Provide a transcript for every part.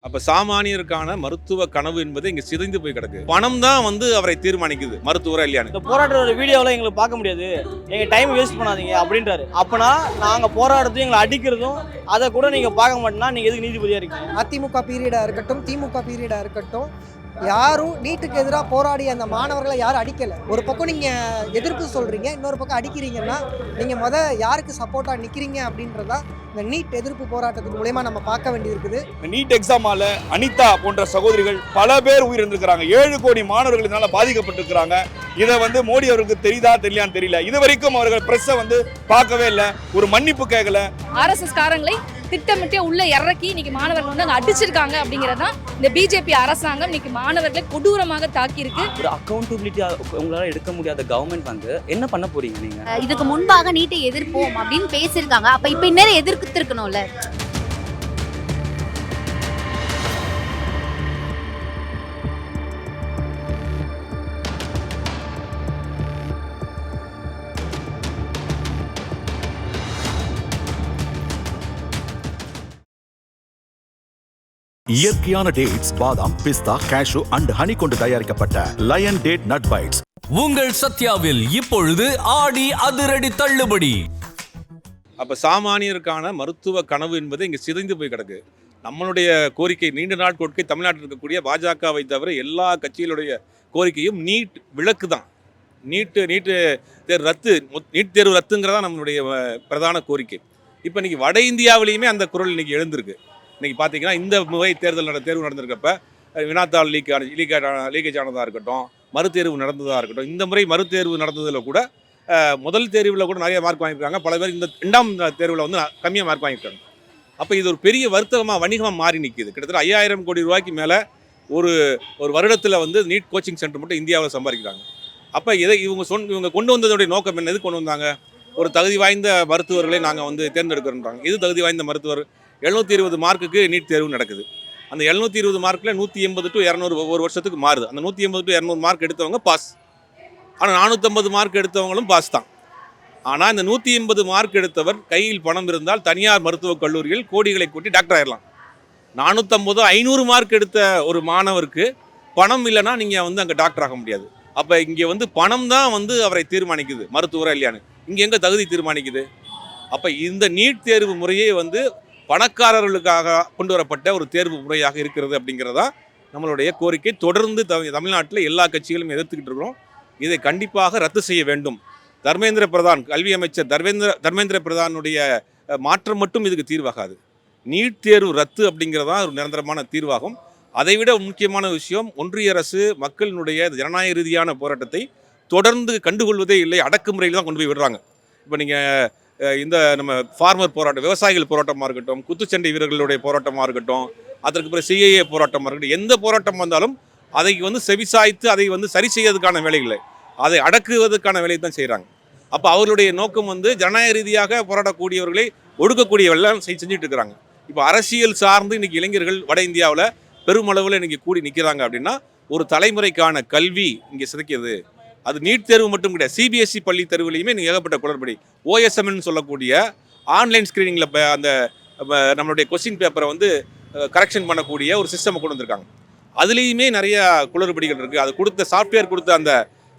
அப்ப சாமானியருக்கான மருத்துவ கனவு என்பது இங்க சிதைந்து போய் கிடக்கு. பணம் தான் அவரை தீர்மானிக்குது மருத்துவரா இல்லையான்னு. இந்த போராட்டோட வீடியோவில் எங்களுக்கு பார்க்க முடியாது, எங்க டைம் வேஸ்ட் பண்ணாதீங்க அப்படின்றாரு. அப்பனா நாங்க போராடுறதும் எங்களை அடிக்கிறதும் அதை கூட நீங்க பார்க்க மாட்டேன்னா நீங்க எதுக்கு நீதிபதியா இருக்கீங்க? அதிமுக பீரியடா இருக்கட்டும், திமுக பீரியடா இருக்கட்டும், யாரும் நீட்டுக்கு எதிராக போராடி அந்த மாணவர்களை யாரும் அடிக்கலை. ஒரு பக்கம் நீங்கள் எதிர்ப்பு சொல்கிறீங்க, இன்னொரு பக்கம் அடிக்கிறீங்கன்னா நீங்கள் யாருக்கு சப்போர்ட்டாக நிற்கிறீங்க அப்படின்றதா இந்த நீட் எதிர்ப்பு போராட்டத்தின் மூலயமா நம்ம பார்க்க வேண்டியிருக்குது. நீட் எக்ஸாமால அனிதா போன்ற சகோதரிகள் பல பேர் உயிரிழந்திருக்கிறாங்க. 7 கோடி மாணவர்கள் இதனால பாதிக்கப்பட்டிருக்கிறாங்க. இதை மோடி அவருக்கு தெரியுதா தெரியலான்னு தெரியல. இது வரைக்கும் அவர்கள் பிரஸ்ஸை பார்க்கவே இல்லை, ஒரு மன்னிப்பு கேட்கல. RSS காரங்களை திட்டமிட்டே உள்ள இறக்கி இன்னைக்கு மாணவர்கள் அங்க அடிச்சிருக்காங்க அப்படிங்கறதான் இந்த பிஜேபி அரசாங்கம் இன்னைக்கு மாணவர்களை கொடூரமாக தாக்கி இருக்கு. ஒரு அக்கௌண்டபிலிட்டி உங்களால எடுக்க முடியாத கவர்மெண்ட் என்ன பண்ண போறீங்க நீங்க? இதுக்கு முன்பாக நீட்டை எதிர்ப்போம் அப்படின்னு பேசியிருக்காங்க. அப்ப இப்ப இன்னும் எதிர்த்திருக்கணும்ல. இயற்கையான டேட்ஸ், பாதாம், பிஸ்தா, கேஷு அண்ட் ஹனி கொண்டு தயாரிக்கப்பட்ட லயன் டேட் நட் பைட்ஸ். உங்கள் சத்யாவில் இப்பொழுது ஆடி அதிரடி தள்ளுபடி. அப்ப சாமானியருக்கான மருத்துவ கனவு என்பது இங்க சிதைந்து போய் கிடக்கு. நம்மளுடைய கோரிக்கை, நீண்ட நாள் கோரிக்கை, தமிழ்நாட்டில் இருக்கக்கூடிய பாஜகவை தவிர எல்லா கட்சிகளுடைய கோரிக்கையும் நீட் விலக்கு தான். நீட் தேர்வு ரத்து, நீட் தேர்வு ரத்துங்கிறதா நம்மளுடைய பிரதான கோரிக்கை. இப்போ இன்னைக்கு வட இந்தியாவிலையுமே அந்த குரல் இன்னைக்கு எழுந்திருக்கு. இன்றைக்கி பார்த்தீங்கன்னா இந்த முறை தேர்வு நடந்திருக்கப்ப வினாத்தாள் லீக்கேஜ் ஆனதாக இருக்கட்டும், மறுதேர்வு நடந்ததாக இருக்கட்டும், இந்த முறை மறுதேர்வு நடந்ததில் கூட முதல் தேர்வில் கூட நிறைய மார்க் வாங்கியிருக்காங்க. பல பேர் இந்த 2ஆம் தேர்வில் கம்மியாக மார்க் வாங்கியிருக்காங்க. அப்போ இது ஒரு பெரிய வணிகமாக மாறி நிற்கிது. கிட்டத்தட்ட 5000 கோடி ரூபாய்க்கு மேலே ஒரு வருடத்தில் நீட் கோச்சிங் சென்டர் மட்டும் இந்தியாவில் சம்பாதிக்கிறாங்க. அப்போ இவங்க கொண்டு வந்ததோடைய நோக்கம் என்ன? எது கொண்டு வந்தாங்க? ஒரு தகுதி வாய்ந்த மருத்துவர்களை நாங்கள் தேர்ந்தெடுக்கிறோன்றாங்க. இது தகுதி வாய்ந்த மருத்துவர் 720 மார்க்குக்கு நீட் தேர்வு நடக்குது. அந்த 720 மார்க்கில் 180 to 200 ஒவ்வொரு வருஷத்துக்கு மாறுது. அந்த 180 to 200 மார்க் எடுத்தவங்க பாஸ். ஆனால் 450 மார்க் எடுத்தவங்களும் பாஸ் தான். ஆனால் இந்த 180 மார்க் எடுத்தவர் கையில் பணம் இருந்தால் தனியார் மருத்துவக் கல்லூரிகள் கோடிகளை கூட்டி டாக்டர் ஆயிடலாம். 450 500 மார்க் எடுத்த ஒரு மாணவருக்கு பணம் இல்லைன்னா நீங்கள் அங்கே டாக்டர் ஆக முடியாது. அப்போ இங்கே பணம் தான் அவரை தீர்மானிக்குது மருத்துவராக இல்லையான்னு. இங்கே எங்கே தகுதி தீர்மானிக்குது? அப்போ இந்த நீட் தேர்வு முறையே பணக்காரர்களுக்காக கொண்டு வரப்பட்ட ஒரு தேர்வு முறையாக இருக்கிறது அப்படிங்கிறதா நம்மளுடைய கோரிக்கை. தொடர்ந்து தமிழ்நாட்டில் எல்லா கட்சிகளும் எதிர்த்துக்கிட்டு இருக்கிறோம். இதை கண்டிப்பாக ரத்து செய்ய வேண்டும். தர்மேந்திர பிரதான், கல்வி அமைச்சர் தர்மேந்திர பிரதானுடைய மாற்றம் மட்டும் இதுக்கு தீர்வாகாது. நீட் தேர்வு ரத்து அப்படிங்கிறதா ஒரு நிரந்தரமான தீர்வாகும். அதைவிட முக்கியமான விஷயம், ஒன்றிய அரசு மக்களினுடைய ஜனநாயக ரீதியான போராட்டத்தை தொடர்ந்து கண்டுகொள்வதே இல்லை, அடக்குமுறையில் தான் கொண்டு போய் விடுறாங்க. இப்போ நீங்கள் இந்த நம்ம ஃபார்மர் போராட்டம், விவசாயிகள் போராட்டமாக இருக்கட்டும், குத்துச்சண்டை வீரர்களுடைய போராட்டமாக இருக்கட்டும், அதற்கு பிறகு CAA போராட்டமாக இருக்கட்டும், எந்த போராட்டம் வந்தாலும் அதை செவிசாய்த்து அதை சரி செய்யறதுக்கான வேலை இல்லை, அதை அடக்குவதற்கான வேலையை தான் செய்கிறாங்க. அப்போ அவர்களுடைய நோக்கம் ஜனநாயக ரீதியாக போராடக்கூடியவர்களை ஒடுக்கக்கூடியவெல்லாம் செஞ்சுட்டு இருக்கிறாங்க. இப்போ அரசியல் சார்ந்து இன்றைக்கி இளைஞர்கள் வட இந்தியாவில் பெருமளவில் இன்றைக்கி கூடி நிற்கிறாங்க. அப்படின்னா ஒரு தலைமுறைக்கான கல்வி இங்கே சிதைக்கிறது. அது நீட் தேர்வு மட்டும் கிடையாது, CBSE பள்ளி தேர்வுலையுமே ஏகப்பட்ட குளறுபடி. OSMன்னு சொல்லக்கூடிய ஆன்லைன் ஸ்க்ரீனிங்கில் அந்த நம்மளுடைய கொஸ்டின் பேப்பரை கரெக்ஷன் பண்ணக்கூடிய ஒரு சிஸ்டமை கொண்டு வந்திருக்காங்க. அதுலேயுமே நிறைய குளறுபடிகள் இருக்குது. அது கொடுத்த சாஃப்ட்வேர் கொடுத்த அந்த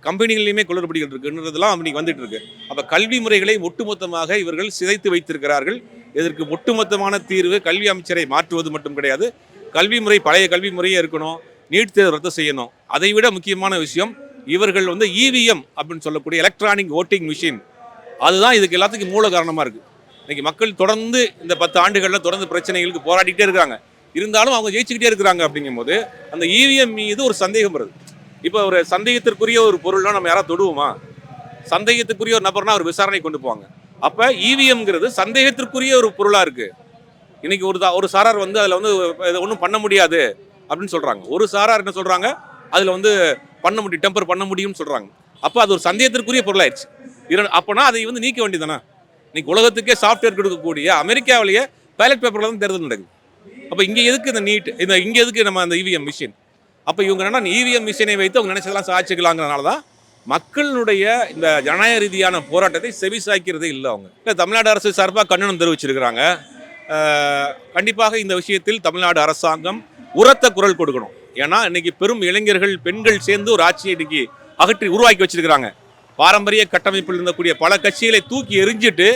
கம்பெனிகள்லையுமே குளறுபடிகள் இருக்குன்றதெல்லாம் இன்றைக்கி வந்துட்டு இருக்கு. அப்போ கல்வி முறைகளை ஒட்டுமொத்தமாக இவர்கள் சிதைத்து வைத்திருக்கிறார்கள். இதற்கு ஒட்டுமொத்தமான தீர்வு கல்வி அமைச்சரை மாற்றுவது மட்டும் கிடையாது. கல்வி முறை பழைய கல்வி முறையே இருக்கணும், நீட் தேர்வு ரத்து செய்யணும். அதை விட முக்கியமான விஷயம், இவர்கள் EVM அப்படின்னு சொல்லக்கூடிய எலக்ட்ரானிக் ஓட்டிங் மிஷின், அதுதான் இதுக்கு எல்லாத்துக்கும் மூல காரணமாக இருக்குது. இன்றைக்கி மக்கள் தொடர்ந்து இந்த 10 ஆண்டுகளில் தொடர்ந்து பிரச்சனைகளுக்கு போராடிக்கிட்டே இருக்காங்க. இருந்தாலும் அவங்க ஜெயிச்சுக்கிட்டே இருக்கிறாங்க. அப்படிங்கும்போது அந்த EVM மீது ஒரு சந்தேகம் வருது. இப்போ ஒரு சந்தேகத்திற்குரிய ஒரு பொருள்லாம் நம்ம யாராவது தொடுவோமா? சந்தேகத்துக்குரிய ஒரு நபர்னா ஒரு விசாரணை கொண்டு போவாங்க. அப்போ EVMங்கிறது சந்தேகத்திற்குரிய ஒரு பொருளாக இருக்குது. இன்றைக்கி ஒரு சாரார் அதில் இதை ஒன்றும் பண்ண முடியாது அப்படின்னு சொல்கிறாங்க. ஒரு சாரார் என்ன சொல்கிறாங்க, அதில் பண்ண முடியும், டெம்பர் பண்ண முடியும்னு சொல்கிறாங்க. அப்போ அது ஒரு சந்தேகத்திற்குரிய பொருளாயிடுச்சு. அப்போனா அதை நீக்க வேண்டியதானே? இன்னைக்கு உலகத்துக்கே சாஃப்ட்வேர் கொடுக்கக்கூடிய அமெரிக்காவிலேயே பேலட் பேப்பரில் தான் தேர்தல் நடக்குது. அப்போ இங்கே எதுக்கு இந்த நீட், இங்கே எதுக்கு நம்ம அந்த EVM மிஷின்? அப்போ இவங்க என்னன்னா EVM மிஷினை வைத்து அவங்க நினைச்சதெல்லாம் சாட்சிக்கலாங்கிறனால தான் மக்களுடைய இந்த ஜனநாயக ரீதியான போராட்டத்தை செவிசாய்க்கிறதே இல்லை. அவங்க இல்லை, தமிழ்நாடு அரசு சார்பாக கண்டனம் தெரிவிச்சிருக்கிறாங்க. கண்டிப்பாக இந்த விஷயத்தில் தமிழ்நாடு அரசாங்கம் உரத்த குரல் கொடுக்கணும். ஏன்னா இன்னைக்கு பெரும் இளைஞர்கள் பெண்கள் சேர்ந்து ஒரு ஆட்சியை இன்னைக்கு அகற்றி உருவாக்கி வச்சிருக்கிறாங்க. பாரம்பரிய கட்டமைப்பில் இருந்தக்கூடிய பல கட்சிகளை தூக்கி எறிஞ்சிட்டு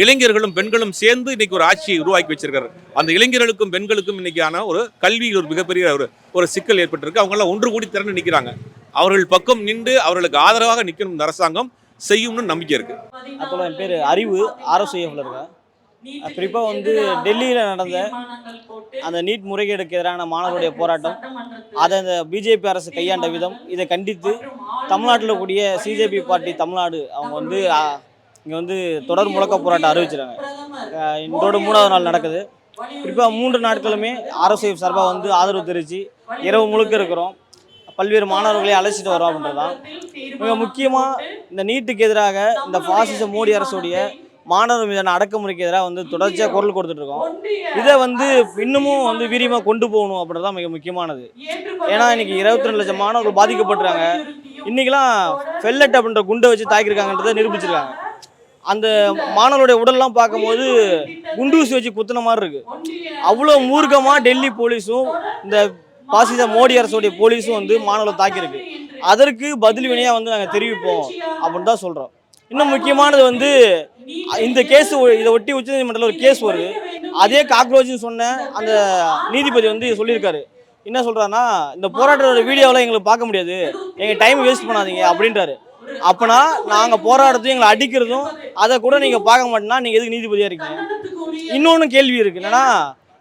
இளைஞர்களும் பெண்களும் சேர்ந்து இன்னைக்கு ஒரு ஆட்சியை உருவாக்கி வச்சிருக்காரு. அந்த இளைஞர்களுக்கும் பெண்களுக்கும் இன்னைக்கான ஒரு கல்வியில் ஒரு மிகப்பெரிய ஒரு சிக்கல் ஏற்பட்டிருக்கு. அவங்க எல்லாம் ஒன்று கூடி திரண்டு நிற்கிறாங்க. அவர்கள் பக்கம் நின்று அவர்களுக்கு ஆதரவாக நிற்கணும் இந்த அரசாங்கம் செய்யும்னு நம்பிக்கை இருக்கு. அப்போ என் பேர் அறிவு, RSIFல இருக்கேன். குறிப்பாக வந்து டெல்லியில் நடந்த அந்த நீட் முறைகேடுக்கு எதிரான மாணவருடைய போராட்டம், அதை இந்த பிஜேபி அரசு கையாண்ட விதம், இதை கண்டித்து தமிழ்நாட்டில் கூடிய சிஜேபி பார்ட்டி தமிழ்நாடு அவங்க வந்து இங்கே வந்து தொடர் முழக்க போராட்டம் அறிவிச்சிருக்காங்க. இன்றோடு 3வது நாள் நடக்குது. குறிப்பாக 3 நாட்களுமே RSIF சார்பாக வந்து ஆதரவு தெரிவித்து இரவு முழுக்க இருக்கிறோம். பல்வேறு மாணவர்களை அழைச்சிட்டு வரோம் அப்படின்றது தான். மிக முக்கியமாக இந்த நீட்டுக்கு எதிராக இந்த பாசிச மோடி அரசுடைய மாணவர் மீதான அடக்குமுறைக்கு எதிராக வந்து தொடர்ச்சியாக குரல் கொடுத்துட்ருக்கோம். இதை வந்து இன்னமும் வந்து வீரியமாக கொண்டு போகணும் அப்படின்றது தான் மிக முக்கியமானது. ஏன்னா இன்றைக்கி 22 லட்சம் மாணவர்கள் பாதிக்கப்பட்டுறாங்க. இன்றைக்கெலாம் ஃபெல்லட் அப்படின்ற குண்டை வச்சு தாக்கியிருக்காங்கன்றதை நிரூபிச்சிருக்காங்க. அந்த மாணவருடைய உடல்லாம் பார்க்கும்போது குண்டூசி வச்சு குத்துன மாதிரி இருக்குது. அவ்வளோ மூர்க்கமாக டெல்லி போலீஸும் இந்த பாசிச மோடி அரசுடைய போலீஸும் வந்து மாணவர்களை தாக்கியிருக்கு. அதற்கு பதில் வினையாக வந்து நாங்கள் தெரிவிப்போம் அப்படின்னு தான் சொல்கிறோம். இன்னும் முக்கியமானது வந்து இந்த கேஸ், இதை ஒட்டி உச்சநீதிமன்றத்தில் ஒரு கேஸ் வருது. அதே காக்ரோச்னு சொன்ன அந்த நீதிபதி வந்து சொல்லியிருக்காரு. என்ன சொல்கிறாருன்னா, இந்த போராட்டத்தோட வீடியோவில் எங்களுக்கு பார்க்க முடியாது, எங்கள் டைம் வேஸ்ட் பண்ணாதீங்க அப்படின்றாரு. அப்போனா நாங்கள் போராடுறதும் எங்களை அடிக்கிறதும் அதை கூட நீங்கள் பார்க்க மாட்டேன்னா நீங்கள் எதுக்கு நீதிபதியாக இருக்கீங்க? இன்னொன்று கேள்வி இருக்குது. என்னன்னா,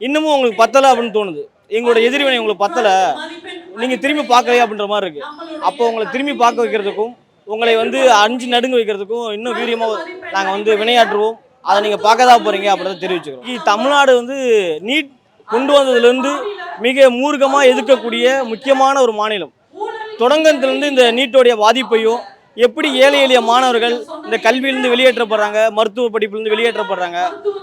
இன்னமும் உங்களுக்கு பத்தலை அப்படின்னு தோணுது. எங்களோட எதிர்வினை உங்களுக்கு பத்தலை, நீங்கள் திரும்பி பார்க்கலையே அப்படின்ற மாதிரி இருக்குது. அப்போ உங்களை திரும்பி பார்க்க வைக்கிறதுக்கும் உங்களை வந்து அஞ்சு நடுங்க வைக்கிறதுக்கும் இன்னும் வீரியமாக நாங்கள் வந்து வினையாற்றுவோம். அதை நீங்கள் பார்க்க தான் போகிறீங்க அப்படின்றத தெரிவிச்சுக்கிறோம். தமிழ்நாடு வந்து நீட் கொண்டு வந்ததுலேருந்து மிக மூர்க்கமாக எதிர்க்கக்கூடிய முக்கியமான ஒரு மாநிலம். தொடங்கத்திலேருந்து இந்த நீட்டோடைய பாதிப்பையும் எப்படி ஏழை எளிய மாணவர்கள் இந்த கல்வியிலேருந்து வெளியேற்றப்படுறாங்க, மருத்துவ படிப்பிலேருந்து வெளியேற்றப்படுறாங்க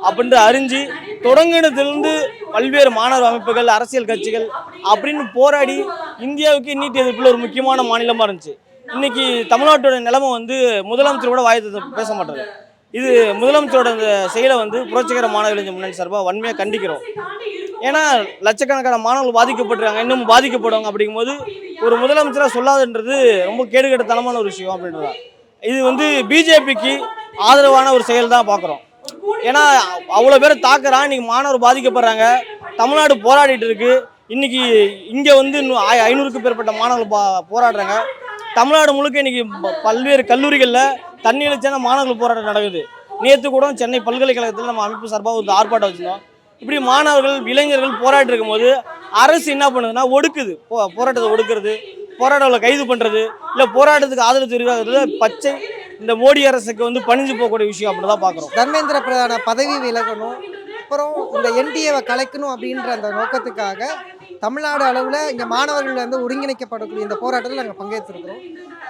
அப்படின்ட்டு அறிஞ்சு தொடங்கினதுலேருந்து பல்வேறு மாணவர் அமைப்புகள், அரசியல் கட்சிகள் அப்படின்னு போராடி இந்தியாவுக்கு நீட் எதிர்ப்பில் ஒரு முக்கியமான மாநிலமாக இருந்துச்சு. இன்னைக்கு தமிழ்நாட்டோட நிலைமை வந்து முதலமைச்சரோட வாயத்தை பேச மாட்டாரு. இது முதலமைச்சரோட இந்த செயலை வந்து புரட்சிகர மாணவர் இளைஞர் முன்னணி சார்பாக வன்மையாக கண்டிக்கிறோம். ஏன்னா லட்சக்கணக்கான மாணவர்கள் பாதிக்கப்பட்டுருக்காங்க, இன்னும் பாதிக்கப்படுவாங்க. அப்படிங்கும்போது ஒரு முதலமைச்சராக சொல்லாதுன்றது ரொம்ப கேடுகட்டத்தனமான ஒரு விஷயம் அப்படின்றதா. இது வந்து பிஜேபிக்கு ஆதரவான ஒரு செயல் தான் பார்க்குறோம். ஏன்னா அவ்வளோ பேர் தாக்குறான், இன்றைக்கி மாணவர் பாதிக்கப்படுறாங்க, தமிழ்நாடு போராடிட்டு இருக்கு. இன்றைக்கி இங்கே வந்து 500க்கும் மேற்பட்ட மாணவர்கள் போராடுறாங்க. தமிழ்நாடு முழுக்க இன்றைக்கி பல்வேறு கல்லூரிகளில் தண்ணி அளிச்சான மாணவர்கள் போராட்டம் நடக்குது. நேற்று கூட சென்னை பல்கலைக்கழகத்தில் நம்ம அமைப்பு சார்பாக ஒரு ஆர்ப்பாட்டம் வச்சுருந்தோம். இப்படி மாணவர்கள், இளைஞர்கள் போராடி இருக்கும்போது அரசு என்ன பண்ணுதுன்னா ஒடுக்குது. போராட்டத்தை ஒடுக்குறது, போராட்டங்களை கைது பண்ணுறது, இல்லை போராட்டத்துக்கு ஆதரவு தெரிவிக்கிறது பச்சை இந்த மோடி அரசுக்கு வந்து பணிஞ்சு போகக்கூடிய விஷயம் அப்படி தான் பார்க்குறோம். தர்மேந்திர பிரதான பதவி விலகணும், அப்புறம் இந்த என்டிஏவை கலைக்கணும் அப்படின்ற அந்த நோக்கத்துக்காக தமிழ்நாடு அளவில் இங்கே மாணவர்கள் வந்து ஒருங்கிணைக்கப்படக்கூடிய இந்த போராட்டத்தில் நாங்கள் பங்கேற்றிருக்கிறோம்.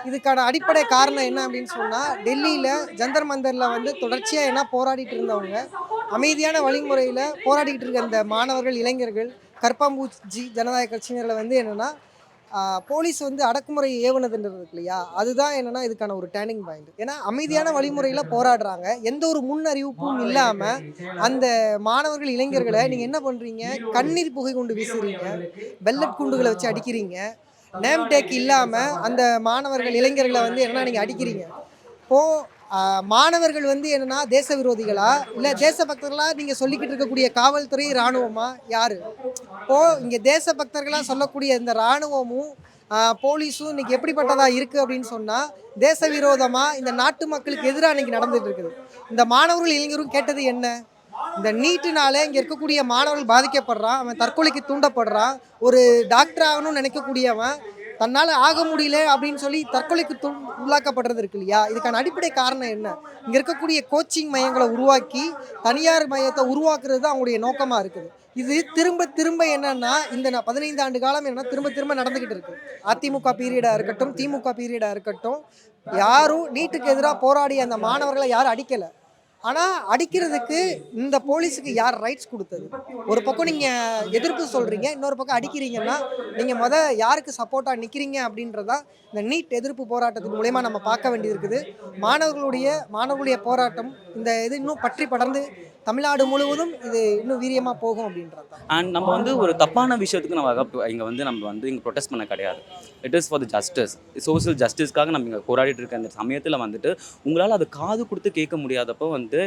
இதுக்கான அடிப்படை காரணம் என்ன அப்படின்னு சொன்னால், டெல்லியில் ஜந்தர் மந்தரில் வந்து தொடர்ச்சியாக என்ன போராடிட்டு இருந்தவங்க, அமைதியான வழிமுறையில் போராடிக்கிட்டு இருக்க இந்த மாணவர்கள், இளைஞர்கள், கற்பாம்பூச்சி ஜனநாயக கட்சியினரில் வந்து என்னென்னா போலீஸ் வந்து அடக்குமுறை ஏவுனதுன்றது இருக்கு இல்லையா, அதுதான் என்னென்னா இதுக்கான ஒரு டேர்னிங் பாயிண்ட். ஏன்னா அமைதியான வழிமுறையில் போராடுறாங்க, எந்த ஒரு முன் அறிவிப்பும் இல்லாமல் அந்த மாணவர்கள், இளைஞர்களை நீங்கள் என்ன பண்ணுறீங்க, கண்ணீர் புகை கொண்டு வீசுறீங்க, பெல்லட் குண்டுகளை வச்சு அடிக்கிறீங்க, நேம் டேக் இல்லாமல் அந்த மாணவர்கள், இளைஞர்களை வந்து என்னென்னா நீங்கள் அடிக்கிறீங்க. இப்போது மாணவர்கள் வந்து என்னென்னா தேச விரோதிகளா இல்லை தேசபக்தர்களாக நீங்கள் சொல்லிக்கிட்டு இருக்கக்கூடிய காவல்துறை, இராணுவமா, யார்? இப்போது இங்கே தேசபக்தர்களாக சொல்லக்கூடிய இந்த இராணுவமும் போலீஸும் இன்றைக்கி எப்படிப்பட்டதாக இருக்குது அப்படின்னு சொன்னால், தேச விரோதமாக இந்த நாட்டு மக்களுக்கு எதிராக இன்றைக்கி நடந்துகிட்டு இருக்குது. இந்த மாணவர்கள், இளைஞரும் கேட்டது என்ன? இந்த நீட்டுனால இங்கே இருக்கக்கூடிய மாணவர்கள் பாதிக்கப்படுறான், அவன் தற்கொலைக்கு தூண்டப்படுறான், ஒரு டாக்டர் ஆகணும்னு நினைக்கக்கூடியவன் தன்னால் ஆக முடியல அப்படின்னு சொல்லி தற்கொலைக்கு உள்ளாக்கப்படுறது இருக்கு இல்லையா. இதுக்கான அடிப்படை காரணம் என்ன? இங்கே இருக்கக்கூடிய கோச்சிங் மையங்களை உருவாக்கி தனியார் மையத்தை உருவாக்குறது தான் அவங்களுடைய நோக்கமாக இருக்குது. இது திரும்ப திரும்ப என்னன்னா இந்த 15 ஆண்டு காலம் என்னன்னா திரும்ப திரும்ப நடந்துக்கிட்டு இருக்கு. அதிமுக பீரியடாக இருக்கட்டும், திமுக பீரியடாக இருக்கட்டும், யாரும் நீட்டுக்கு எதிராக போராடி அந்த மாணவர்களை யாரும் அடிக்கலை. ஆனால் அடிக்கிறதுக்கு இந்த போலீஸுக்கு யார் ரைட்ஸ் கொடுத்தது? ஒரு பக்கம் நீங்கள் எதிர்ப்பு சொல்கிறீங்க, இன்னொரு பக்கம் அடிக்கிறீங்கன்னா நீங்கள் யாருக்கு சப்போர்ட்டாக நிற்கிறீங்க அப்படின்றதா இந்த நீட் எதிர்ப்பு போராட்டத்தின் மூலயமா நம்ம பார்க்க வேண்டியது இருக்குது. மாணவர்களுடைய போராட்டம் இந்த இது இன்னும் பற்றி படர்ந்து தமிழ்நாடு முழுவதும் இது இன்னும் வீரியமாக போகும் அப்படின்றது தான். அண்ட் நம்ம வந்து ஒரு தப்பான விஷயத்துக்கு நம்ம இங்கே ப்ரொடெஸ்ட் பண்ண கிடையாது. It is for the justice, social ஜஸ்டிஸ்க்காக நம்ம இங்கே போராடிட்டு இருக்க அந்த சமயத்தில் வந்துட்டு உங்களால் அது காது கொடுத்து கேட்க முடியாதப்போ வந்து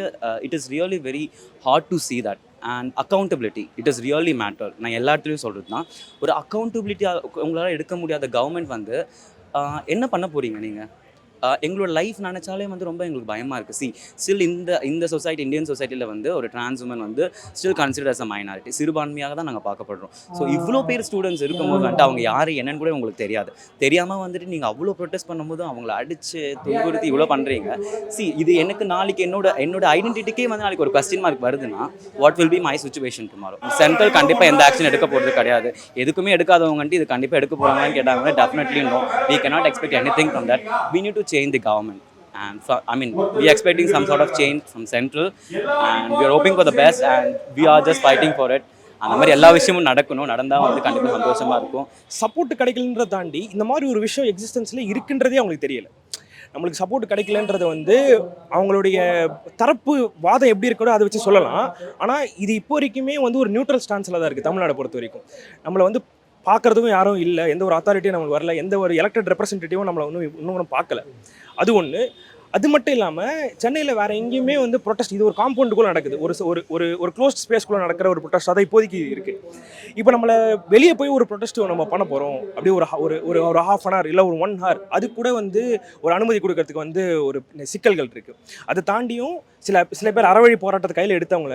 it is really very hard to see that. And accountability it is really matter. நான் எல்லா இடத்துலையும் சொல்கிறது தான், ஒரு அக்கௌண்டபிலிட்டியாக உங்களால் எடுக்க முடியாத கவர்மெண்ட் வந்து என்ன பண்ண போகிறீங்க நீங்கள்? எங்களோட லைஃப் நினச்சாலே வந்து ரொம்ப எங்களுக்கு பயமாக இருக்குது. ஸ்டில் இந்த சொசைட்டி, இந்தியன் சொசைட்டியில் வந்து ஒரு டிரான்ஸ் உமன் வந்து still consider as a minority, சிறுபான்மையாக தான் நாங்கள் பார்க்கப்படுறோம். ஸோ இவ்வளோ பேர் ஸ்டூடெண்ட்ஸ் இருக்கும்போது வந்துட்டு அவங்க யார் என்னன்னு கூட உங்களுக்கு தெரியாமல் வந்துட்டு நீங்கள் அவ்வளோ ப்ரொடெஸ்ட் பண்ணும்போது அவங்கள அடித்து துன்புறுத்தி இவ்வளோ பண்ணுறீங்க. இது எனக்கு நாளைக்கு என்னோட ஐடென்டிட்டிக்கே வந்து நாளைக்கு ஒரு கொஸ்டின் மார்க் வருதுன்னா what will be my situation tomorrow? Central கண்டிப்பாக எந்த ஆக்ஷன் எடுக்க போகிறது கிடையாது. எதுக்குமே எடுக்காதவங்கன்ட்டு இது கண்டிப்பாக எடுக்க போகிறாங்கன்னு கேட்டாங்கன்னா definitely no, we cannot expect anything from that. We need to change the government, and we are expecting some sort of change from central, and we are hoping for the best, and we are just fighting for it. அந்த மாதிரி எல்லா விஷயமும் நடந்தால் வந்து கண்டிப்பாக சந்தோஷமாக இருக்கும். Support கிடைக்கலன்றதை தாண்டி இந்த மாதிரி ஒரு விஷயம் எக்ஸிஸ்டன்ஸில் இருக்குன்றதே அவங்களுக்கு தெரியல. நம்மளுக்கு சப்போர்ட் கிடைக்கலன்றது வந்து அவங்களுடைய தரப்பு வாதம் எப்படி இருக்கோ அதை வச்சு சொல்லலாம். ஆனால் இது இப்போ வரைக்குமே வந்து ஒரு நியூட்ரல் ஸ்டான்ஸில் தான் இருக்குது. தமிழ்நாடை பொறுத்த வரைக்கும் நம்மளை வந்து பார்க்குறதுக்கும் யாரும் இல்லை, எந்த ஒரு அத்தாரிட்டியும் நம்மளுக்கு வரல, எந்த ஒரு எலெக்டட் ரெப்ரசன்டேட்டிவும் நம்மளை இன்னும் பார்க்கல. அது ஒன்று. அது மட்டும் இல்லாமல் சென்னையில் வேறு எங்கேயுமே வந்து ப்ரொட்டஸ்ட் இது ஒரு காம்பவுண்டுக்குள்ளே நடக்குது, ஒரு க்ளோஸ்ட் ஸ்பேஸ்க்குள்ளே நடக்கிற ஒரு ப்ரொட்டஸ்ட் அதை இப்போதைக்கு இருக்குது. இப்போ நம்மளை வெளியே போய் ஒரு ப்ரொட்டஸ்ட் நம்ம பண்ண போகிறோம் அப்படி ஒரு ஹாஃப் அன் ஹவர் இல்லை ஒரு 1 hour அது கூட வந்து ஒரு அனுமதி கொடுக்கறதுக்கு வந்து ஒரு சிக்கல்கள் இருக்குது. அதை தாண்டியும் சில பேர் அறவழி போராட்டத்தை கையில் எடுத்தவங்கள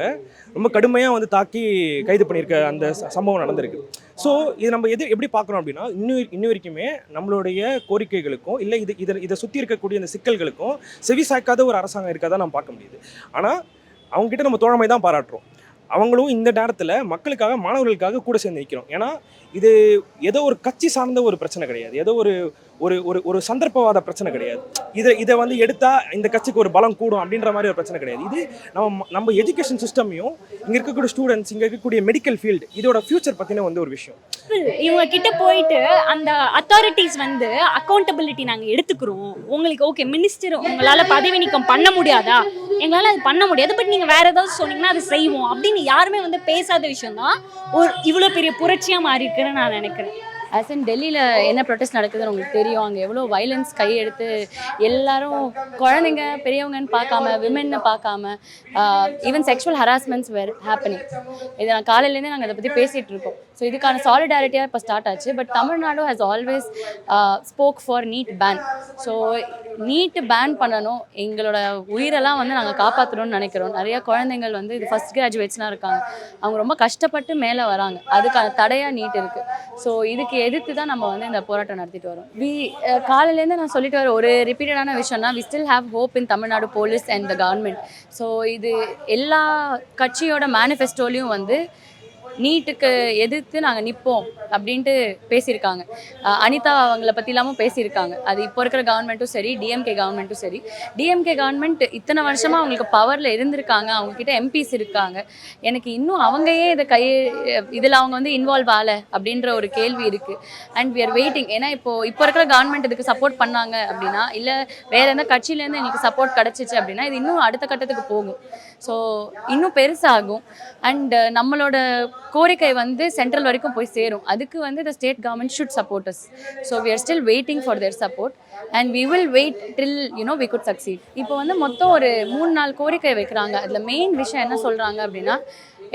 ரொம்ப கடுமையாக வந்து தாக்கி கைது பண்ணியிருக்க அந்த சம்பவம் நடந்திருக்கு. ஸோ இது நம்ம எப்படி பார்க்குறோம் அப்படின்னா இன்னும் வரைக்குமே நம்மளுடைய கோரிக்கைகளுக்கும் இல்லை இதை சுற்றி இருக்கக்கூடிய அந்த சிக்கல்களுக்கும் செவி சாய்க்காத ஒரு அரசாங்கம் இருக்காதான் நம்ம பார்க்க முடியுது. ஆனால் அவங்ககிட்ட நம்ம தோழமை தான் பாராட்டுறோம். அவங்களும் இந்த நேரத்தில் மக்களுக்காக, மாணவர்களுக்காக கூட சேர்ந்து நிற்கிறோம். ஏன்னா இது ஏதோ ஒரு கட்சி சார்ந்த ஒரு பிரச்சனை கிடையாது, ஏதோ ஒரு சந்தர்ப்பவாத பிரச்சனை கிடையாது. இதை வந்து எடுத்தால் இந்த கட்சிக்கு ஒரு பலம் கூடும் அப்படின்ற மாதிரி ஒரு பிரச்சனை கிடையாது. இது நம்ம எஜுகேஷன் சிஸ்டமையும் இங்கே இருக்கக்கூடிய ஸ்டூடெண்ட்ஸ், இங்கே இருக்கக்கூடிய மெடிக்கல் ஃபீல்டு, இதோட ஃபியூச்சர் பற்றின வந்து ஒரு விஷயம். இவங்க கிட்ட போயிட்டு அந்த அத்தாரிட்டிஸ் வந்து அக்கௌண்டபிலிட்டி நாங்கள் எடுத்துக்கிறோம், உங்களுக்கு ஓகே மினிஸ்டர் உங்களால் பதவி நீக்கம் பண்ண முடியாதா, எங்களால் அது பண்ண முடியாது, பட் நீங்கள் வேறு ஏதாவது சொன்னீங்கன்னா அது செய்வோம் அப்படின்னு யாருமே வந்து பேசாத விஷயம் தான் இவ்வளோ பெரிய புரட்சியாக மாறி இருக்குன்னு நான் நினைக்கிறேன். ஆஸ் இன் டெல்லியில் என்ன ப்ரொட்டஸ்ட் நடக்குதுன்னு உங்களுக்கு தெரியும். அங்கே எவ்வளோ வைலன்ஸ் கையெடுத்து எல்லாரும் குழந்தைங்க பெரியவங்கன்னு பார்க்காம, விமென்னு பார்க்காம, ஈவன் செக்ஷுவல் ஹராஸ்மெண்ட்ஸ் வேர் ஹேப்பனிங். இதை நான் காலையிலேருந்தே நாங்கள் அதை பற்றி பேசிகிட்டு இருக்கோம். ஸோ இதுக்கான சாலிடாரிட்டியாக இப்போ ஸ்டார்ட் ஆச்சு. But Tamil Nadu has always spoke for NEET ban. So NEET ban பண்ணணும், எங்களோட உயிரெல்லாம் வந்து நாங்கள் காப்பாற்றணும்னு நினைக்கிறோம். நிறையா குழந்தைங்கள் வந்து இது ஃபஸ்ட் கிராஜுவேட்ஸ்லாம் இருக்காங்க, அவங்க ரொம்ப கஷ்டப்பட்டு மேலே வராங்க, அதுக்கான தடையாக நீட் இருக்குது. ஸோ இதுக்கு எதிர்த்து தான் நம்ம வந்து இந்த போராட்டம் நடத்திட்டு வரோம். காலையிலேருந்து நான் சொல்லிட்டு வர ஒரு ரிப்பீட்டடான விஷயம்னா, we still have hope in Tamil Nadu police and the government. So இது எல்லா கட்சியோட மேனிஃபெஸ்டோலையும் வந்து நீட்டுக்கு எதிர்த்து நாங்கள் நிற்போம் அப்படின்ட்டு பேசியிருக்காங்க. அனிதா அவங்கள பற்றி இல்லாமல் பேசியிருக்காங்க. அது இப்போ இருக்கிற கவர்மெண்ட்டும் சரி, டிஎம்கே கவர்மெண்ட்டும் சரி. டிஎம்கே கவர்மெண்ட் இத்தனை வருஷமாக அவங்களுக்கு பவரில் இருந்திருக்காங்க, அவங்கக்கிட்ட எம்பிஸ் இருக்காங்க. எனக்கு இன்னும் அவங்கயே இதில் அவங்க வந்து இன்வால்வ் ஆகலை அப்படின்ற ஒரு கேள்வி இருக்குது. And we are waiting. ஏன்னா இப்போ இருக்கிற கவர்மெண்ட் இதுக்கு சப்போர்ட் பண்ணாங்க அப்படின்னா, இல்லை வேறு எந்த கட்சியிலேருந்து எங்களுக்கு சப்போர்ட் கிடச்சிச்சு அப்படின்னா, இது இன்னும் அடுத்த கட்டத்துக்கு போகும். ஸோ இன்னும் பெருசாகும். அண்ட் நம்மளோட கோரிக்கை வந்து சென்ட்ரல் வரைக்கும் போய் சேரும். அதுக்கு வந்து the state government should support us. So we are still waiting for their support and we will wait till we could succeed. இப்போ வந்து மொத்தம் ஒரு 3-4 கோரிக்கை வைக்கிறாங்க. அதில் மெயின் விஷயம் என்ன சொல்கிறாங்க அப்படின்னா,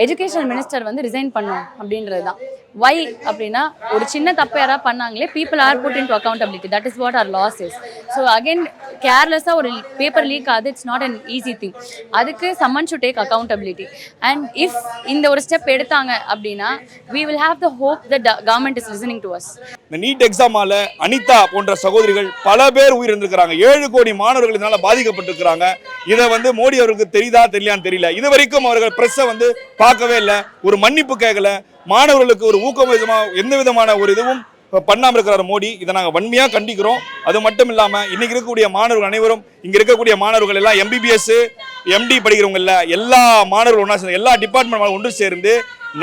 எஜுகேஷனல் மினிஸ்டர் வந்து ரிசைன் பண்ணணும் அப்படின்றது தான். வை அப்படின்னா, ஒரு சின்ன தப்பு யாராவது பண்ணாங்களே, people are put into accountability. That is what our laws is. So again கேர்லெஸ்ஸாக ஒரு பேப்பர் லீக் ஆகுது, it's not an easy thing. அதுக்கு someone should take accountability. And if இந்த ஒரு ஸ்டெப் எடுத்தாங்க அப்படின்னா, we will have the hope that the government is listening to us. இந்த NEET எக்ஸாமால Anitha போன்ற சகோதரிகள் பல பேர் உயிரிழந்திருக்கிறாங்க. 7 கோடி மாணவர்கள் இதனால பாதிக்கப்பட்டிருக்கிறாங்க. இதை வந்து மோடி அவருக்கு தெரியுதா தெரியலையான்னு தெரியல. இது வரைக்கும் அவர்கள் பிரஸ்ஸை வந்து பார்க்கவே இல்லை, ஒரு மன்னிப்பு கேட்கல, மாணவர்களுக்கு ஒரு ஊக்கம் எந்த விதமான ஒரு இதுவும் பண்ணாமல் இருக்கிறார் மோடி. இதை நாங்கள் வன்மையாக கண்டிக்கிறோம். அது மட்டும் இல்லாமல் இன்னைக்கு இருக்கக்கூடிய மாணவர்கள் அனைவரும், இங்கே இருக்கக்கூடிய மாணவர்கள் எல்லாம் எம்பிபிஎஸ் எம்டி படிக்கிறவங்க இல்லை, எல்லா மாணவர்கள் ஒன்றா சேர்ந்து, எல்லா டிபார்ட்மெண்ட் ஒன்று சேர்ந்து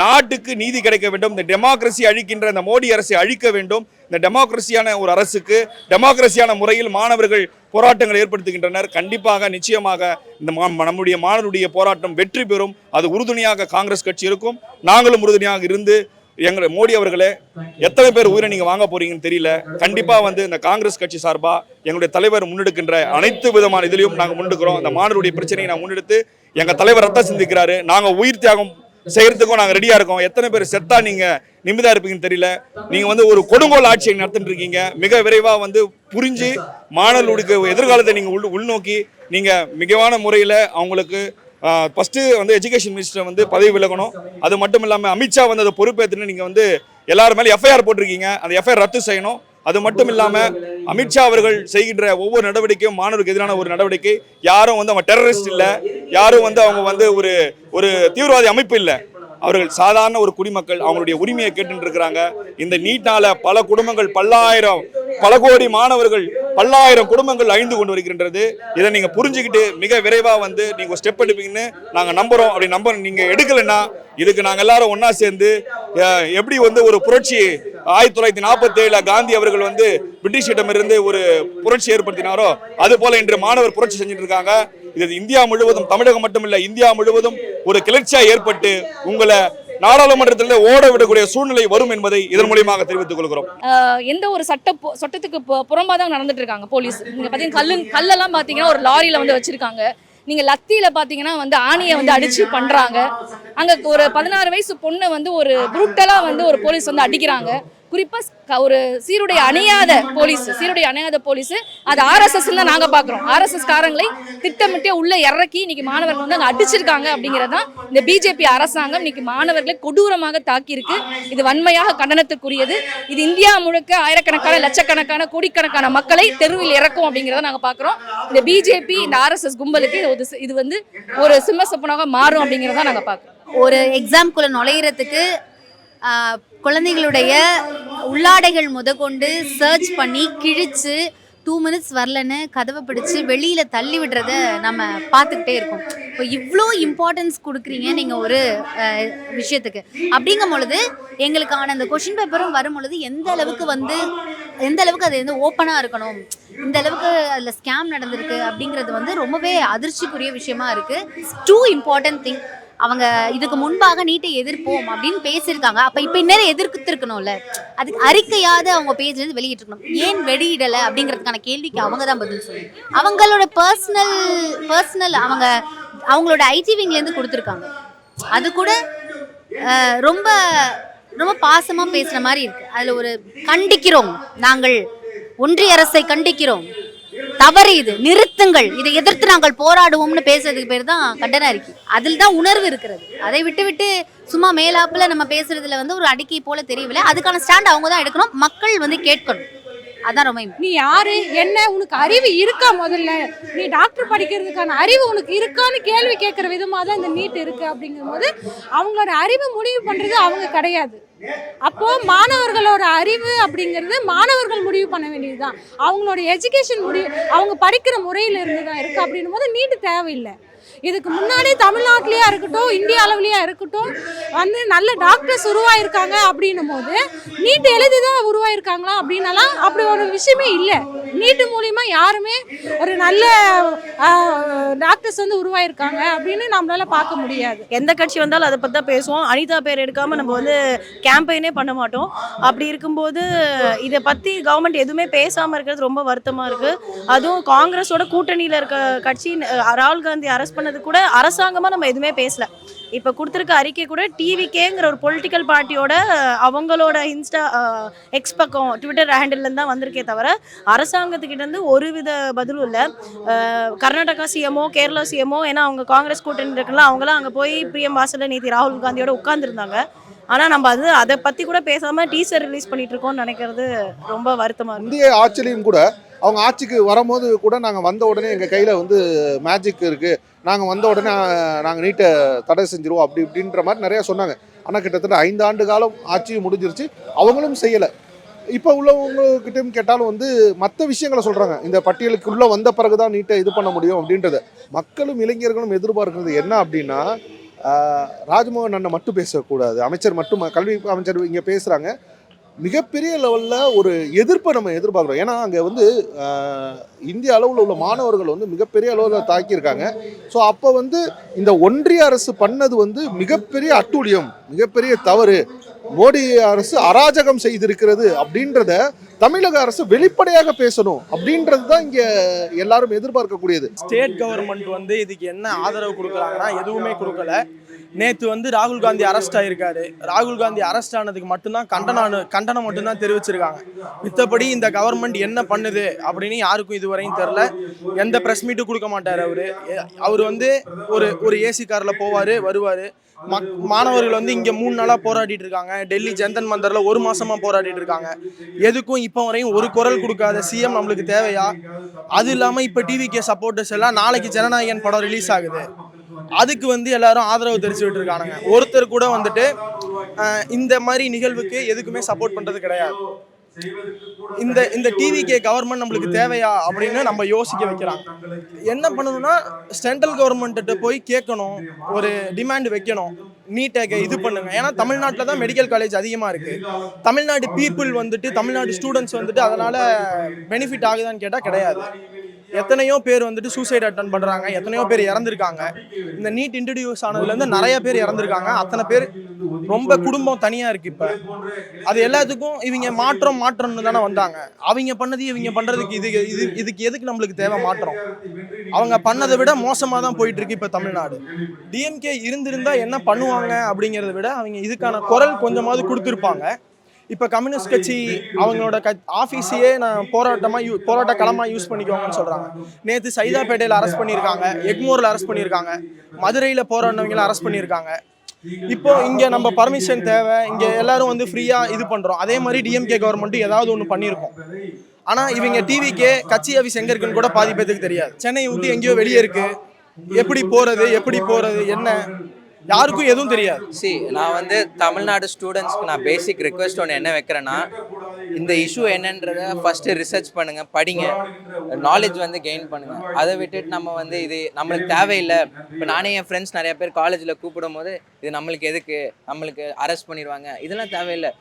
நாட்டுக்கு நீதி கிடைக்க வேண்டும். இந்த டெமோக்ரஸி அழிக்கின்ற இந்த மோடி அரசை அழிக்க வேண்டும். இந்த டெமோக்ரஸியான ஒரு அரசுக்கு டெமோக்ரஸியான முறையில் மாணவர்கள் போராட்டங்கள் ஏற்படுத்துகின்றனர். கண்டிப்பாக நிச்சயமாக இந்த நம்முடைய மாணவருடைய போராட்டம் வெற்றி பெறும். அது உறுதுணையாக காங்கிரஸ் கட்சி இருக்கும். நாங்களும் உறுதுணையாக இருந்து எங்களை மோடி அவர்களே, எத்தனை பேர் உயிரை நீங்கள் வாங்க போறீங்கன்னு தெரியல. கண்டிப்பாக இந்த காங்கிரஸ் கட்சி சார்பாக எங்களுடைய தலைவர் முன்னெடுக்கின்ற அனைத்து விதமான இதிலையும் நாங்கள் முன்னெடுக்கிறோம். இந்த மாணவருடைய பிரச்சனையை நான் முன்னெடுத்து எங்கள் தலைவர் ரத்தம் சிந்திக்கிறாரு. நாங்கள் உயிர் தியாகம் செய்யறதுக்கும் நாங்கள் ரெடியாக இருக்கோம். எத்தனை பேர் செத்தா நீங்கள் நிம்மதியாக இருப்பீங்கன்னு தெரியல. நீங்கள் ஒரு கொடுங்கோல் ஆட்சியை நடத்திட்டு இருக்கீங்க. மிக விரைவாக புரிஞ்சு மாணவர்களுடைய எதிர்காலத்தை நீங்கள் உள்நோக்கி நீங்கள் மிகவான முறையில் அவங்களுக்கு ஃபஸ்ட்டு எஜுகேஷன் மினிஸ்டர் பதவி விலகணும். அது மட்டும் இல்லாமல் அமித்ஷா அதை பொறுப்பேற்றுன்னு நீங்கள் எல்லாரும் மேலே எஃப்ஐஆர் போட்டிருக்கீங்க. அந்த எஃப்ஐஆர் ரத்து செய்யணும். அது மட்டும் இல்லாமல் அமித்ஷா அவர்கள் செய்கின்ற ஒவ்வொரு நடவடிக்கையும் மாணவருக்கு எதிரான ஒரு நடவடிக்கை. யாரும் அவங்க டெரரிஸ்ட் இல்லை, யாரும் அவங்க ஒரு தீவிரவாதி அமைப்பு இல்லை. அவர்கள் சாதாரண ஒரு குடிமக்கள். அவங்களுடைய உரிமையை கேட்டு இருக்கிறாங்க. இந்த நீட்டால பல குடும்பங்கள், பல கோடி மாணவர்கள், பல்லாயிரம் குடும்பங்கள் அழிந்து கொண்டு வருகின்றது. இதை நீங்க புரிஞ்சுக்கிட்டு மிக விரைவா நீங்க ஸ்டெப் எடுப்பீங்கன்னு நாங்க நம்புறோம். அப்படி நீங்க எடுக்கலைன்னா இதுக்கு நாங்க எல்லாரும் ஒன்னா சேர்ந்து எப்படி ஒரு புரட்சி 1947 காந்தி அவர்கள் பிரிட்டிஷிடமிருந்து ஒரு புரட்சி ஏற்படுத்தினாரோ அது போல இன்று மாணவர் புரட்சி செஞ்சுட்டு இருக்காங்க. இது இந்தியா முழுவதும், தமிழகம் மட்டும் இல்ல, இந்தியா முழுவதும் ஒரு கிளர்ச்சியா ஏற்பட்டு உங்களை நாடாளுமன்றத்தில் ஓட விடக்கூடிய சூழ்நிலை வரும் என்பதை இதன் மூலியமாக தெரிவித்துக் கொள்கிறோம். எந்த ஒரு சட்டத்துக்கு புறம்பா தான் நடந்துட்டு இருக்காங்க போலீஸ். நீங்க பாத்தீங்கன்னா கல்லெல்லாம் பாத்தீங்கன்னா ஒரு லாரியில வச்சிருக்காங்க. நீங்க லத்தியில பாத்தீங்கன்னா ஆணியை அடிச்சு பண்றாங்க. அங்க ஒரு 16 வயசு பொண்ணு ஒரு புரூட்டலா ஒரு போலீஸ் அடிக்கிறாங்க. குறிப்பா ஒரு சீருடை அணியாத போலீஸ் அது RSS தான் நாங்க பாக்குறோம். RSS காரங்களை திட்டமிட்டே உள்ள இறக்கி இன்னைக்கு மாணவர்கள் அங்க அடிச்சிருக்காங்க. அப்படிங்கறதுதான் இந்த பிஜேபி அரசாங்கம் இன்னைக்கு மாணவர்களை கொடூரமாக தாக்கி இருக்கு. இது வன்மையாக கண்டனத்துக்குரியது. இது இந்தியா முழுக்க ஆயிரக்கணக்கான, லட்சக்கணக்கான, கோடிக்கணக்கான மக்களை தெருவில் இறக்கும் அப்படிங்கறத நாங்க பாக்குறோம். இந்த பிஜேபி, இந்த RSS கும்பலுக்கு இது ஒரு சிம்மசப்பனாக மாறும் அப்படிங்கறத நாங்க பாக்குறோம். ஒரு எக்ஸாம்குள்ள நுழையிறதுக்கு குழந்தைகளுடைய உள்ளாடைகள் முதற்கொண்டு சர்ச் பண்ணி கிழிச்சு 2 minutes வரலன்னு கதவை பிடிச்சு வெளியில் தள்ளி விடுறத நம்ம பார்த்துக்கிட்டே இருக்கோம். இப்போ இவ்வளோ இம்பார்ட்டன்ஸ் கொடுக்குறீங்க நீங்கள் ஒரு விஷயத்துக்கு. அப்படிங்கும் பொழுது எங்களுக்கான அந்த கொஷின் பேப்பரும் வரும் பொழுது எந்த அளவுக்கு அது ஓப்பனாக இருக்கணும், இந்த அளவுக்கு அதில் ஸ்கேம் நடந்திருக்கு அப்படிங்கிறது ரொம்பவே அதிர்ச்சிக்குரிய விஷயமா இருக்குது. Two important thing. அவங்க இதுக்கு முன்பாக நீட்டை எதிர்ப்போம் அப்படின்னு பேசியிருக்காங்க. அப்போ இப்போ இந்நேரம் எதிர்த்துருக்கணும்ல, அதுக்கு அறிக்கையாவது அவங்க பேஜ்லேருந்து வெளியிட்டிருக்கணும். ஏன் வெளியிடலை அப்படிங்கிறதுக்கான கேள்விக்கு அவங்க தான் பதில் சொல்லணும். அவங்களோட பர்சனல் அவங்களோட ஐடி விங்லேருந்து கொடுத்துருக்காங்க. அது கூட ரொம்ப ரொம்ப பாசமாக பேசுகிற மாதிரி இருக்குது. அதில் ஒரு கண்டிக்கிறோம், நாங்கள் ஒன்றிய அரசை கண்டிக்கிறோம், தவறு, இது நிறுத்துங்கள், இதை எதிர்த்து நாங்கள் போராடுவோம்னு பேசுறதுக்கு பேர் தான் கண்டன அறிக்கை. அதில் தான் உணர்வு இருக்கிறது. அதை விட்டு சும்மா மேலாப்புல நம்ம பேசுறதுல ஒரு அறிக்கை போல தெரியவில்லை. அதுக்கான ஸ்டாண்ட் அவங்க தான் எடுக்கணும், மக்கள் கேட்கணும். அதான் ரொம்ப. நீ யாரு, என்ன, உனக்கு அறிவு இருக்கா? முதல்ல நீ டாக்டர் படிக்கிறதுக்கான அறிவு உனக்கு இருக்கான்னு கேள்வி கேட்குற விதமாக தான் இந்த நீட் இருக்கு. அப்படிங்கும் போது அவங்களோட அறிவு முடிவு பண்றது அவங்க கிடையாது. அப்போ மாணவர்களோட அறிவு அப்படிங்கிறது மாணவர்கள் முடிவு பண்ண வேண்டியதுதான். அவங்களோட எஜுகேஷன் அவங்க படிக்கிற முறையில இருந்து தான் இருக்கு. அப்படின்னும் போது நீட்டு தேவையில்லை. இதுக்கு முன்னாடி தமிழ்நாட்டிலேயே இருக்கட்டும், இந்திய அளவுலேயே இருக்கட்டும் நல்ல டாக்டர்ஸ் உருவாயிருக்காங்க. அப்படின்னும் போது நீட் எழுதி தான் உருவாயிருக்காங்களா அப்படின்னாலாம் அப்படி ஒரு விஷயமே இல்லை. நீட்டு மூலிமா யாருமே ஒரு நல்ல டாக்டர்ஸ் உருவாயிருக்காங்க அப்படின்னு நம்மளால பார்க்க முடியாது. எந்த கட்சி வந்தாலும் அதை பற்றி தான் பேசுவோம். அனிதா பேர் எடுக்காமல் நம்ம கேம்பெயினே பண்ண மாட்டோம். அப்படி இருக்கும்போது இதை பற்றி கவர்மெண்ட் எதுவுமே பேசாமல் இருக்கிறது ரொம்ப வருத்தமாக இருக்குது. அதுவும் காங்கிரஸோட கூட்டணியில் இருக்க கட்சி ராகுல் காந்தி அரெஸ்ட் பண்ணது கூட அரசாங்கமாக நம்ம எதுவுமே பேசல. இப்போ கொடுத்துருக்க அறிக்கை கூட டிவிகேங்கிற ஒரு பொலிட்டிக்கல் பார்ட்டியோட அவங்களோட எக்ஸ் பக்கம் ட்விட்டர் ஹேண்டில்லேருந்து தான் வந்திருக்கே தவிர அரசாங்கத்துக்கிட்டேருந்து ஒரு வித பதிலும் இல்லை. கர்நாடகா சிஎம்ஓ, கேரளா சிஎம்ஓ, ஏன்னா அவங்க காங்கிரஸ் கூட்டணி இருக்குல்ல, அவங்களாம் அங்கே போய் பிஎம் வாசலில் நேற்று ராகுல் காந்தியோட உட்காந்துருந்தாங்க. ஆனால் நம்ம அதை பற்றி கூட பேசாமல் டீசர் ரிலீஸ் பண்ணிட்டு இருக்கோம்னு நினைக்கிறது ரொம்ப வருத்தமாக இருக்குது. இந்திய ஆட்சிலையும் கூட அவங்க ஆட்சிக்கு வரும்போது கூட நாங்கள் வந்த உடனே எங்கள் கையில் மேஜிக் இருக்குது, நாங்கள் வந்த உடனே நாங்கள் நீட்டை தடை செஞ்சிருவோம் அப்படின்ற மாதிரி நிறையா சொன்னாங்க. ஆனால் கிட்டத்தட்ட 5 ஆண்டு காலம் ஆட்சியும் முடிஞ்சிருச்சு, அவங்களும் செய்யலை. இப்போ உள்ளவங்ககிட்டையும் கேட்டாலும் வந்து மற்ற விஷயங்களை சொல்கிறாங்க. இந்த பட்டியலுக்குள்ளே வந்த பிறகு தான் நீட்டை இது பண்ண முடியும் அப்படின்றது. மக்களும் இளைஞர்களும் எதிர்பார்க்கிறது என்ன அப்படின்னா, ராஜ்மோகன் அண்ணன் மட்டும் பேசக்கூடாது, அமைச்சர் மட்டும், கல்வி அமைச்சர் இங்கே பேசுகிறாங்க. மிகப்பெரிய லெவலில் ஒரு எதிர்ப்பை நம்ம எதிர்பார்க்குறோம். ஏன்னா அங்கே வந்து இந்திய அளவில் உள்ள மாணவர்கள் வந்து மிகப்பெரிய அளவில் தாக்கியிருக்காங்க. ஸோ அப்போ வந்து இந்த ஒன்றிய அரசு பண்ணது வந்து மிகப்பெரிய அட்டூழியம், மிகப்பெரிய தவறு, மோடி அரசு அராஜகம் செய்திருக்கிறது அப்படின்றத தமிழக அரசு வெளிப்படையாக பேசணும் அப்படின்றது தான் இங்கே எல்லாரும் எதிர்பார்க்கக்கூடியது. ஸ்டேட் கவர்மெண்ட் வந்து இதுக்கு என்ன ஆதரவு கொடுக்குறாங்கன்னா எதுவுமே கொடுக்கல. நேற்று வந்து ராகுல் காந்தி அரெஸ்ட் ஆகிருக்காரு. ராகுல் காந்தி அரெஸ்ட் ஆனதுக்கு மட்டும்தான் கண்டனம் மட்டும்தான் தெரிவிச்சிருக்காங்க. மித்தபடி இந்த கவர்மெண்ட் என்ன பண்ணுது அப்படின்னு யாருக்கும் இதுவரையும் தெரில. எந்த ப்ரெஸ் மீட்டும் கொடுக்க மாட்டார் அவர் வந்து ஒரு ஏசி காரில் போவார் வருவார். மாணவர்கள் வந்து இங்கே 3 நாளாக போராடிட்டு இருக்காங்க. டெல்லி ஜந்தன் மந்தரில் 1 மாசமாக போராடிட்டு இருக்காங்க. எதுக்கும் இப்போ வரையும் ஒரு குரல் கொடுக்காத சிஎம் நம்மளுக்கு தேவையா? அது இல்லாமல் இப்போ டிவிகே சப்போர்ட்டர்ஸ் எல்லாம் நாளைக்கு ஜனநாயகன் படம் ரிலீஸ் ஆகுது, அதுக்கு வந்து எல்லாரும் ஆதரவு தெரிவிச்சுட்டு இருக்கானுங்க. ஒருத்தர் கூட வந்துட்டு இந்த மாதிரி நிகழ்வுக்கு எதுக்குமே சப்போர்ட் பண்றது கிடையாது. இந்த டிவிகே கவர்மெண்ட் நம்மளுக்கு தேவையா அப்படின்னு நம்ம யோசிக்க வைக்கிறாங்க. என்ன பண்ணணும்னா சென்ட்ரல் கவர்மெண்ட்ட போய் கேட்கணும், ஒரு டிமாண்ட் வைக்கணும், நீட்டை இது பண்ணுங்க. ஏன்னா தமிழ்நாட்டில் தான் மெடிக்கல் காலேஜ் அதிகமாக இருக்கு. தமிழ்நாடு பீப்புள் வந்துட்டு, தமிழ்நாடு ஸ்டூடெண்ட்ஸ் வந்துட்டு அதனால பெனிஃபிட் ஆகுதான்னு கேட்டால் கிடையாது. எத்தனையோ பேர் வந்துட்டு சூசைட் அட்டன் பண்ணுறாங்க, எத்தனையோ பேர் இறந்துருக்காங்க. இந்த நீட் இன்ட்ரடியூஸ் ஆனதுலேருந்து நிறைய பேர் இறந்துருக்காங்க. அத்தனை பேர் ரொம்ப குடும்பம் தனியாக இருக்குது. இப்போ அது எல்லாத்துக்கும் இவங்க மாற்றம்னு தானே வந்தாங்க. அவங்க பண்ணது இவங்க பண்ணுறதுக்கு இதுக்கு எதுக்கு நம்மளுக்கு தேவை மாற்றம்? அவங்க பண்ணதை விட மோசமாக தான் போயிட்டு இருக்கு இப்போ தமிழ்நாடு. டிஎம்கே இருந்திருந்தால் என்ன பண்ணுவாங்க அப்படிங்கிறத விட அவங்க இதுக்கான குரல் கொஞ்சமாவது கொடுத்துருப்பாங்க. இப்போ கம்யூனிஸ்ட் கட்சி அவங்களோட ஆஃபீஸையே நான் போராட்ட களமாக யூஸ் பண்ணிக்குவாங்கன்னு சொல்கிறாங்க. நேற்று சைதாப்பேட்டையில் அரெஸ்ட் பண்ணியிருக்காங்க, எக்மோரில் அரெஸ்ட் பண்ணியிருக்காங்க, மதுரையில் போராடினவங்களை அரெஸ்ட் பண்ணியிருக்காங்க. இப்போ இங்கே நம்ம பர்மிஷன் தேவை, இங்கே எல்லாரும் வந்து ஃப்ரீயாக இது பண்ணுறோம். அதே மாதிரி டிஎம்கே கவர்மெண்ட்டும் ஏதாவது ஒன்று பண்ணியிருக்கோம். ஆனால் இவங்க டிவிக்கே கட்சி ஆஃபீஸ் எங்கே இருக்குன்னு கூட பாதி பேருக்கு தெரியாது. சென்னையை விட்டு எங்கேயோ வெளியே இருக்குது, எப்படி போகிறது என்ன யாருக்கும் எதுவும் தெரியாது. நான் வந்து தமிழ்நாடு ஸ்டூடெண்ட்ஸ்க்கு நான் பேசிக் ரிக்வெஸ்ட் ஒன்று என்ன வைக்கிறேன்னா, இந்த இஷ்யூ என்னன்றத ஃபஸ்ட்டு ரிசர்ச் பண்ணுங்கள், படிங்க, நாலேஜ் வந்து கெயின் பண்ணுங்கள். அதை விட்டுட்டு நம்ம வந்து இது நம்மளுக்கு தேவையில்லை. இப்போ நானே என் ஃப்ரெண்ட்ஸ் நிறைய பேர் காலேஜில் கூப்பிடும் போது இது நம்மளுக்கு எதுக்கு, நம்மளுக்கு அரெஸ்ட் பண்ணிடுவாங்க, இதெல்லாம் தேவையில்லை,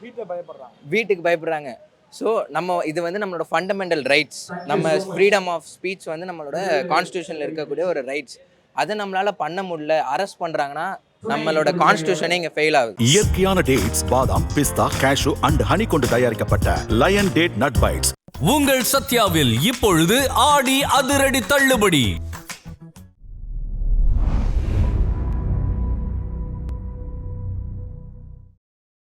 வீட்டுக்கு பயப்படுறாங்க. ஸோ நம்ம இது வந்து நம்மளோட ஃபண்டமெண்டல் ரைட்ஸ், நம்ம ஃப்ரீடம் ஆஃப் ஸ்பீச் வந்து நம்மளோட கான்ஸ்டியூஷனில் இருக்கக்கூடிய ஒரு ரைட்ஸ். அதை நம்மளால் பண்ண முடியல, அரெஸ்ட் பண்ணுறாங்கன்னா நம்மளோட கான்ஸ்டிடியூஷனே இங்க ஃபெயில் ஆகுது. இயற்கையான டேட்ஸ், பாதாம், பிஸ்தா, கேஷு அண்ட் ஹனி கொண்டு தயாரிக்கப்பட்ட லயன் டேட் நட் பைட்ஸ். உங்கள் சத்யாவில் இப்பொழுது ஆடி அதிரடி தள்ளுபடி.